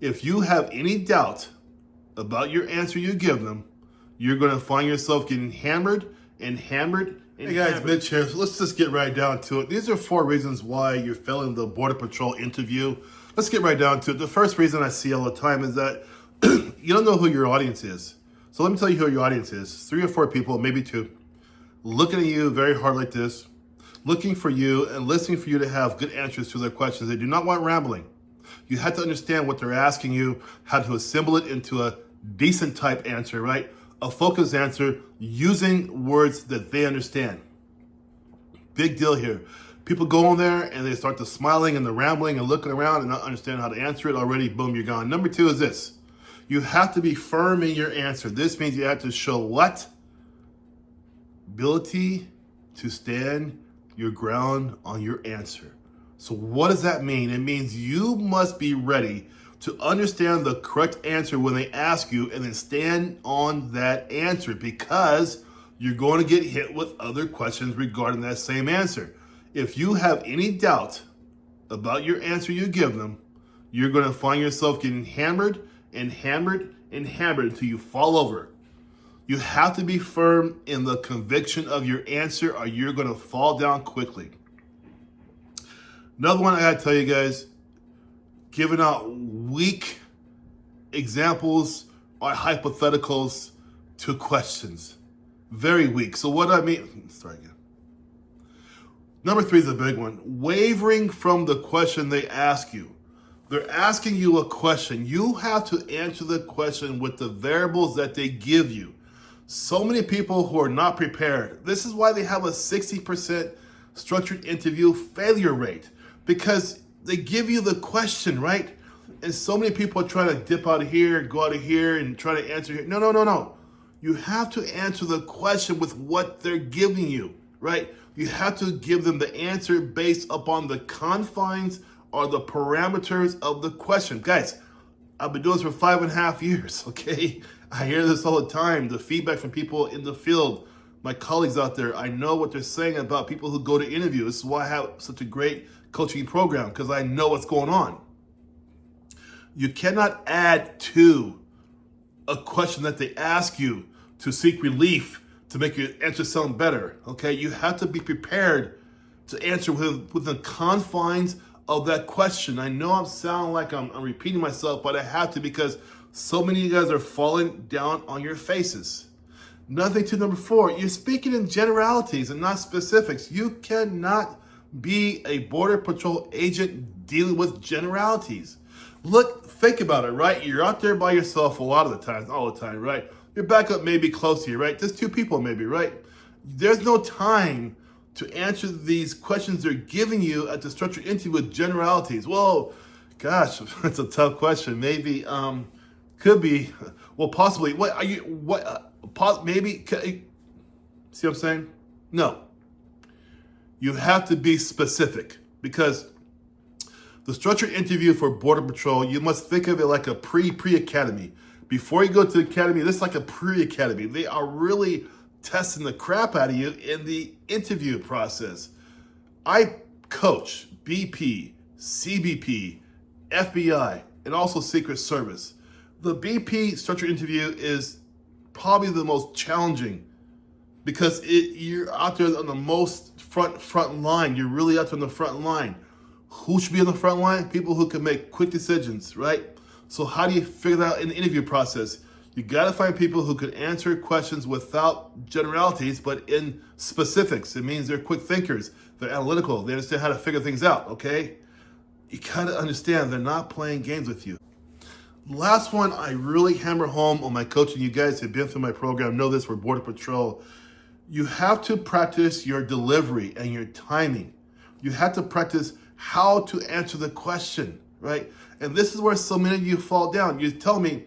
If you have any doubt about your answer you give them, you're going to find yourself getting hammered and hammered. Hey guys, Mitch here. So let's just get right down to it. These are 4 reasons why you're failing the Border Patrol interview. Let's get right down to it. The first reason I see all the time is that you don't know who your audience is. So let me tell you who your audience is. 3 or 4 people, maybe 2, looking at you very hard like this, looking for you and listening for you to have good answers to their questions. They do not want rambling. You have to understand what they're asking you, how to assemble it into a decent type answer, right? A focused answer using words that they understand. Big deal here. People go in there and they start to smiling and the rambling and looking around and not understand how to answer it. Already, boom, you're gone. Number 2 is this. You have to be firm in your answer. This means you have to show what? Ability to stand your ground on your answer. So what does that mean? It means you must be ready to understand the correct answer when they ask you and then stand on that answer, because you're going to get hit with other questions regarding that same answer. If you have any doubt about your answer you give them, you're going to find yourself getting hammered and hammered and hammered until you fall over. You have to be firm in the conviction of your answer or you're going to fall down quickly. Another one I got to tell you guys, giving out weak examples or hypotheticals to questions. Very weak. So what do I mean? Start again. Number 3 is a big one. Wavering from the question they ask you. They're asking you a question. You have to answer the question with the variables that they give you. So many people who are not prepared. This is why they have a 60% structured interview failure rate, because they give you the question, right? And so many people are trying to dip out of here, go out of here, and try to answer here. No. You have to answer the question with what they're giving you, right? You have to give them the answer based upon the confines or the parameters of the question. Guys, I've been doing this for 5.5 years, okay? I hear this all the time, the feedback from people in the field, my colleagues out there. I know what they're saying about people who go to interview. This is why I have such a great coaching program, because I know what's going on. You cannot add to a question that they ask you to seek relief to make your answer sound better, okay? You have to be prepared to answer within the confines of that question. I know I'm sounding like I'm repeating myself, but I have to, because so many of you guys are falling down on your faces. Another thing, number 4, you're speaking in generalities and not specifics. You cannot be a Border Patrol agent dealing with generalities. Look, think about it, right? You're out there by yourself a lot of the times, all the time, right? Your backup may be close to you, right? Just 2 people maybe, right? There's no time to answer these questions they're giving you at the structured interview with generalities. Well, gosh, that's a tough question. Maybe, could be, well, possibly. What are you, maybe, see what I'm saying? No. You have to be specific, because the structured interview for Border Patrol, you must think of it like a pre-academy. Before you go to the academy, this is like a pre-academy. They are really testing the crap out of you in the interview process. I coach BP, CBP, FBI, and also Secret Service. The BP structured interview is probably the most challenging, because you're out there on the most front line. You're really out there on the front line. Who should be on the front line? People who can make quick decisions, right? So how do you figure that out in the interview process? You got to find people who can answer questions without generalities, but in specifics. It means they're quick thinkers. They're analytical. They understand how to figure things out, okay? You got to understand they're not playing games with you. Last one I really hammer home on my coaching. You guys have been through my program, know this for Border Patrol. You have to practice your delivery and your timing. You have to practice how to answer the question, right? And this is where so many of you fall down. You tell me,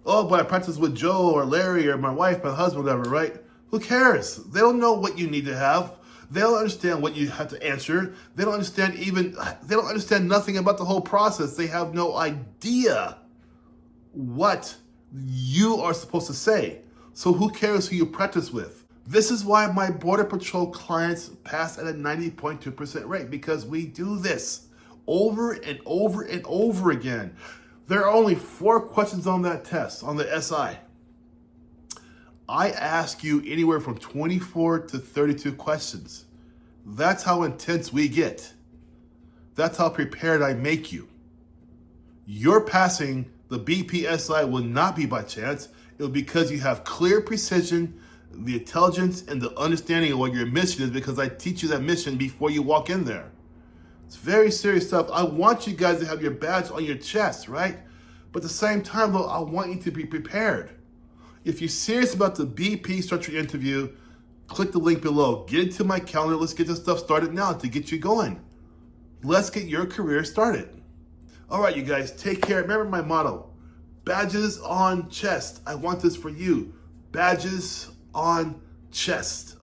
oh, but I practice with Joe or Larry or my wife, my husband, whatever, right? Who cares? They don't know what you need to have. They don't understand what you have to answer. They don't understand nothing about the whole process. They have no idea what you are supposed to say. So who cares who you practice with? This is why my Border Patrol clients pass at a 90.2% rate, because we do this over and over and over again. There are only 4 questions on that test, on the SI. I ask you anywhere from 24 to 32 questions. That's how intense we get. That's how prepared I make you. Your passing the BPSI will not be by chance. It will be because you have clear precision, the intelligence, and the understanding of what your mission is, because I teach you that mission before you walk in there. It's very serious stuff. I want you guys to have your badge on your chest, right? But at the same time, though, I want you to be prepared. If you're serious about the BP structured interview, click the link below. Get into my calendar. Let's get this stuff started now to get you going. Let's get your career started. All right, you guys, take care. Remember my motto, badges on chest. I want this for you. Badges on chest.